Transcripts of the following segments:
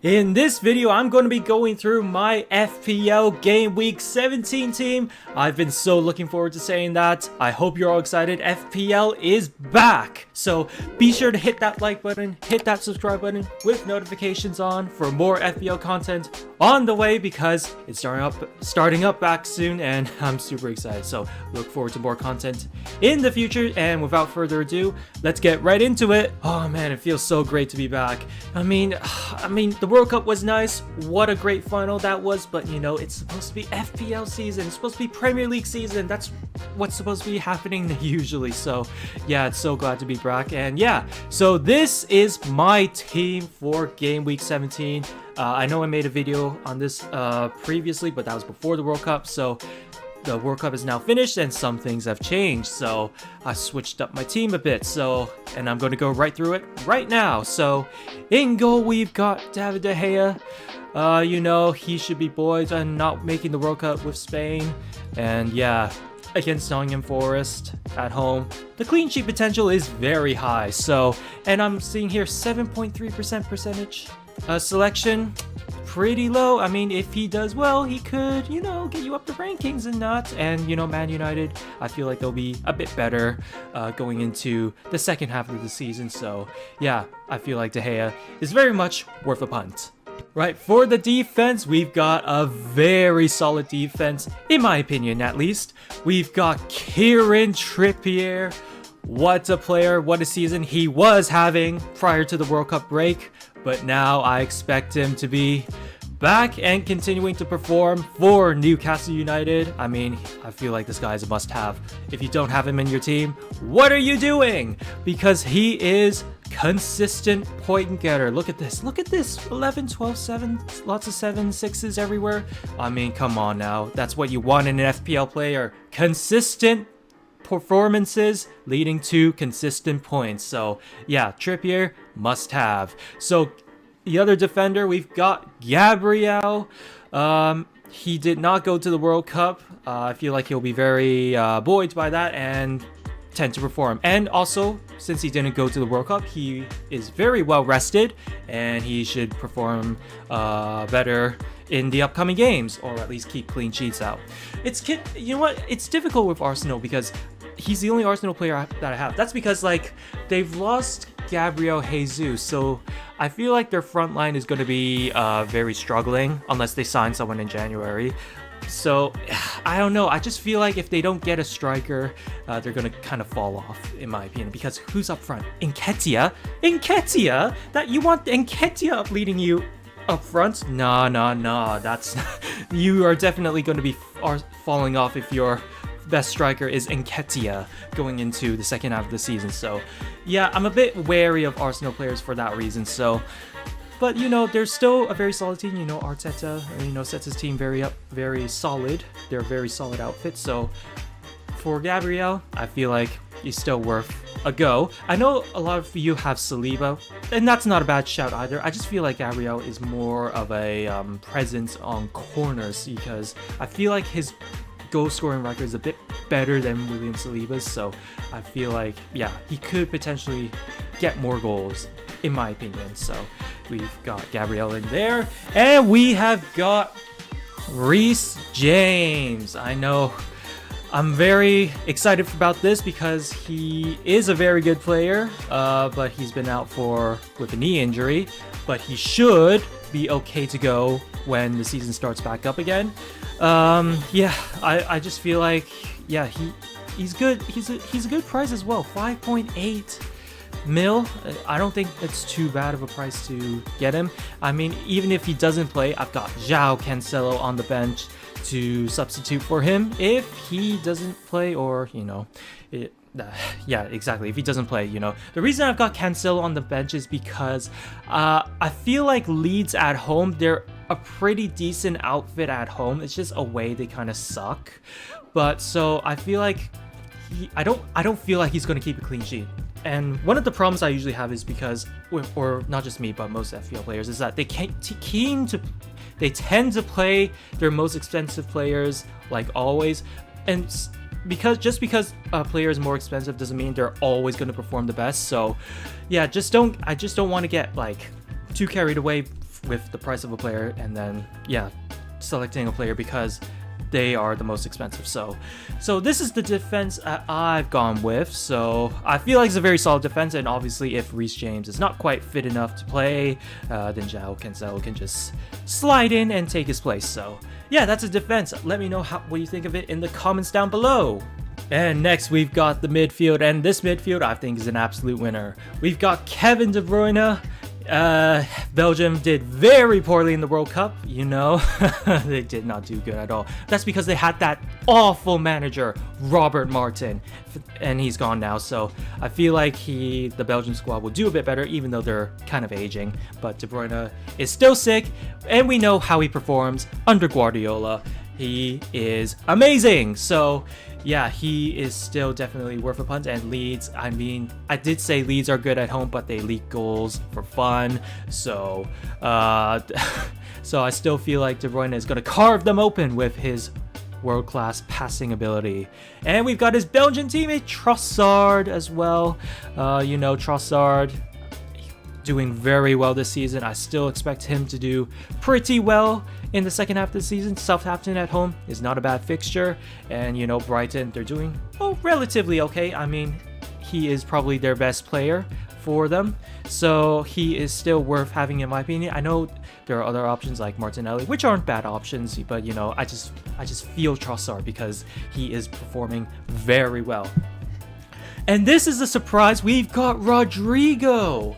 In this video, I'm going to be going through my FPL Game Week 17 team. I've been so looking forward to saying that. I hope you're all excited. FPL is back. So be sure to hit that like button, hit that subscribe button with notifications on for more FPL content on the way because it's starting up back soon and I'm super excited. So look forward to more content in the future. And without further ado, let's get right into it. Oh man, it feels so great to be back. I mean, the World Cup was nice. What a great final that was. But you know, it's supposed to be FPL season. It's supposed to be Premier League season. That's what's supposed to be happening usually. So yeah, it's so glad to be back. And yeah, so this is my team for Game Week 17. I know I made a video on this previously, but that was before the World Cup. So the World Cup is now finished and some things have changed. So I switched up my team a bit. And I'm going to go right through it right now. So in goal, we've got David De Gea. You know, he should be buoyed and not making the World Cup with Spain. And yeah, against Nottingham Forest at home, the clean sheet potential is very high. So, and I'm seeing here 7.3% percentage. Selection, pretty low. I mean, if he does well, he could, you know, get you up the rankings and not. And, you know, Man United, I feel like they'll be a bit better going into the second half of the season. So, yeah, I feel like De Gea is very much worth a punt. Right, for the defense, we've got a very solid defense, in my opinion at least. We've got Kieran Trippier. What a player, what a season he was having prior to the World Cup break. But now I expect him to be back and continuing to perform for Newcastle United. I mean, I feel like this guy is a must-have. If you don't have him in your team, what are you doing? Because he is consistent point getter. Look at this. Look at this. 11, 12, 7. Lots of 7s, 6s everywhere. I mean, come on now. That's what you want in an FPL player. Consistent performances leading to consistent points. So yeah, Trippier must have. So the other defender, we've got Gabriel. He did not go to the World Cup. I feel like he'll be very buoyed by that and tend to perform. And also, since he didn't go to the World Cup, he is very well rested and he should perform better in the upcoming games, or at least keep clean sheets out. You know what? It's difficult with Arsenal because he's the only Arsenal player that I have. That's because like they've lost Gabriel Jesus, so I feel like their front line is going to be very struggling unless they sign someone in January. So I don't know. I just feel like if they don't get a striker, they're going to kind of fall off, in my opinion. Because who's up front? Nketiah? That you want Nketiah up leading you up front? Nah. That's you are definitely going to be falling off if your best striker is Nketiah going into the second half of the season. So yeah, I'm a bit wary of Arsenal players for that reason. So, but you know, there's still a very solid team. You know, Arteta, you know, sets his team very solid. They're a very solid outfit. So for Gabriel, I feel like he's still worth a go. I know a lot of you have Saliba, and that's not a bad shout either. I just feel like Gabriel is more of a presence on corners because I feel like his goal scoring record is a bit better than William Saliba's. So I feel like, yeah, he could potentially get more goals, in my opinion. So we've got Gabriel in there, and we have got Reece James. I know I'm very excited about this because he is a very good player, but he's been out with a knee injury, but he should be okay to go when the season starts back up again. Yeah, I just feel like, yeah, he's good. He's a good price as well. 5.8 mil. I don't think it's too bad of a price to get him. I mean, even if he doesn't play, I've got João Cancelo on the bench to substitute for him if he doesn't play, or you know, yeah, exactly. If he doesn't play, you know. The reason I've got Cancelo on the bench is because I feel like Leeds at home, they're a pretty decent outfit at home. It's just away they kind of suck. But so I feel like I don't feel like he's going to keep a clean sheet. And one of the problems I usually have is because, or not just me, but most FPL players, is that they tend to play their most expensive players like always, and just because a player is more expensive doesn't mean they're always going to perform the best. So yeah, I just don't want to get like too carried away with the price of a player, and then yeah, selecting a player because they are the most expensive. So this is the defense I've gone with. So I feel like it's a very solid defense, and obviously if Reece James is not quite fit enough to play, then João Cancelo can just slide in and take his place. So yeah, that's a defense. Let me know what you think of it in the comments down below. And next we've got the midfield, and this midfield I think is an absolute winner. We've got Kevin De Bruyne. Belgium did very poorly in the World Cup, you know. They did not do good at all. That's because they had that awful manager, Robert Martin, and he's gone now. So I feel like the Belgian squad will do a bit better, even though they're kind of aging. But De Bruyne is still sick, and we know how he performs under Guardiola. He is amazing. So yeah, he is still definitely worth a punt. And Leeds, I mean, I did say Leeds are good at home, but they leak goals for fun. So so I still feel like De Bruyne is going to carve them open with his world-class passing ability. And we've got his Belgian teammate Trossard as well. You know, Trossard doing very well this season. I still expect him to do pretty well in the second half of the season. Southampton at home is not a bad fixture, and you know, Brighton, they're doing relatively okay. I mean, he is probably their best player for them, so he is still worth having in my opinion. I know there are other options like Martinelli, which aren't bad options, but you know, I just feel Trossard because he is performing very well. And this is a surprise. We've got Rodrigo.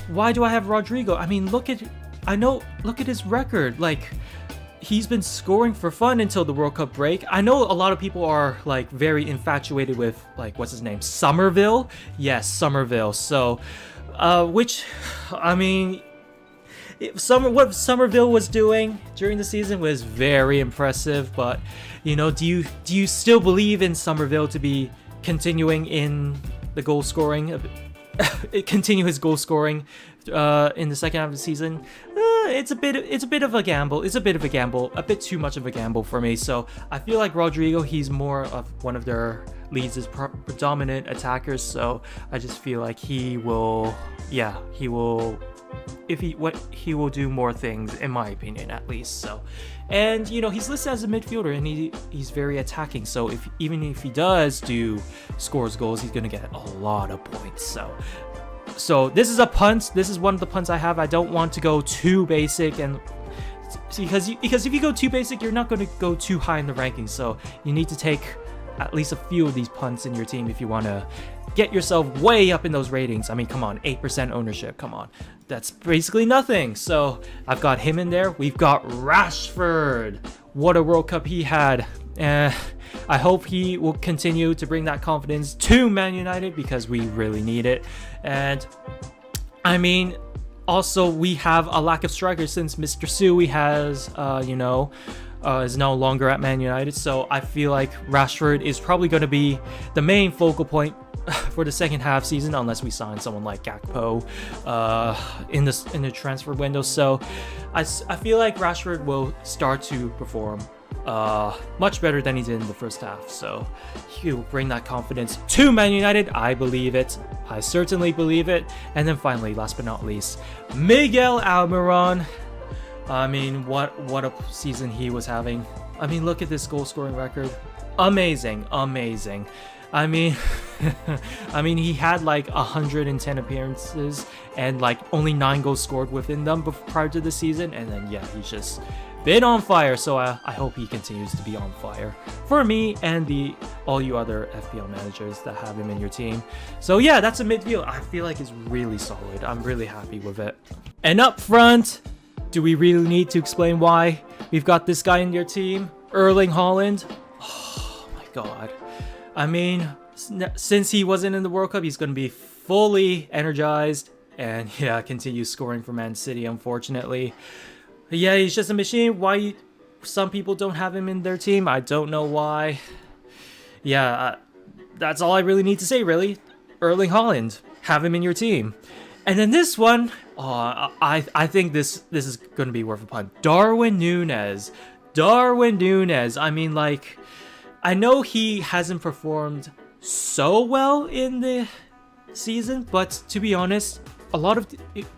Why do I have Rodrigo? I mean, look at his record. Like, he's been scoring for fun until the World Cup break. I know a lot of people are like very infatuated with, like, what's his name? Somerville? Yes, Somerville. So, which, I mean, what Somerville was doing during the season was very impressive. But, you know, do you still believe in Somerville to be continuing in the goal scoring? Continue his goal scoring in the second half of the season? It's a bit of a gamble. It's a bit of a gamble, a bit too much of a gamble for me. So I feel like Rodrigo, he's more of one of their Leeds' predominant attackers. So I just feel like he will do more things, in my opinion, at least. So, and you know, he's listed as a midfielder, and he's very attacking. So even if he does scores goals, he's gonna get a lot of points. So this is a punt. This is one of the punts I have. I don't want to go too basic, and because if you go too basic, you're not going to go too high in the rankings. So you need to take at least a few of these punts in your team if you want to get yourself way up in those ratings. I mean, come on, 8% ownership, come on. That's basically nothing. So I've got him in there. We've got Rashford. What a World Cup he had. I hope he will continue to bring that confidence to Man United because we really need it. And I mean, also we have a lack of strikers since Mr. Sui has, is no longer at Man United. So I feel like Rashford is probably going to be the main focal point for the second half season, unless we sign someone like Gakpo in the transfer window. So I feel like Rashford will start to perform much better than he did in the first half. So he'll bring that confidence to Man United. I believe it. I certainly believe it. And then finally, last but not least, Miguel Almiron. I mean, what a season he was having. I mean, look at this goal scoring record. Amazing. I mean, he had like 110 appearances and like only 9 goals scored within them prior to the season. And then, yeah, he's just been on fire. So I hope he continues to be on fire for me and all you other FPL managers that have him in your team. So yeah, that's a midfield. I feel like it's really solid. I'm really happy with it. And up front, do we really need to explain why we've got this guy in your team? Erling Haaland. Oh my God. I mean, since he wasn't in the World Cup, he's going to be fully energized and, yeah, continue scoring for Man City, unfortunately. But yeah, he's just a machine. Why some people don't have him in their team, I don't know why. Yeah, that's all I really need to say, really. Erling Haaland, have him in your team. And then this one, I think this is going to be worth a punt. Darwin Núñez. I mean, like, I know he hasn't performed so well in the season, but to be honest, a lot of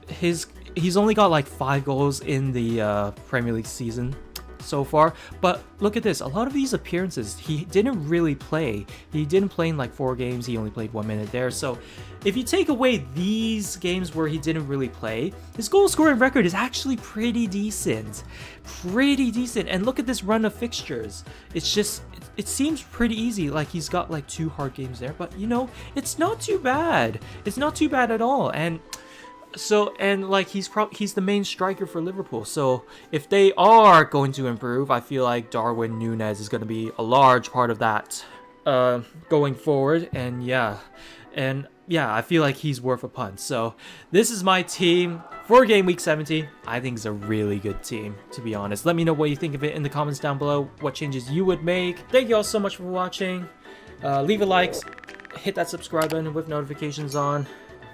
his he's only got like 5 goals in the Premier League season so far. But look at this, a lot of these appearances he didn't really play. He didn't play in like 4 games. He only played 1 minute there. So if you take away these games where he didn't really play, his goal scoring record is actually pretty decent. And look at this run of fixtures. It's just, it seems pretty easy. Like he's got like 2 hard games there, but you know, it's not too bad. It's not too bad at all. And so, and like he's the main striker for Liverpool. So if they are going to improve, I feel like Darwin Núñez is going to be a large part of that going forward. And yeah, I feel like he's worth a punt. So this is my team for game week 17. I think it's a really good team, to be honest. Let me know what you think of it in the comments down below, what changes you would make. Thank you all so much for watching. Leave a like, hit that subscribe button with notifications on,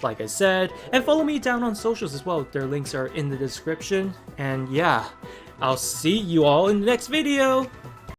like I said, and follow me down on socials as well. Their links are in the description. And yeah, I'll see you all in the next video.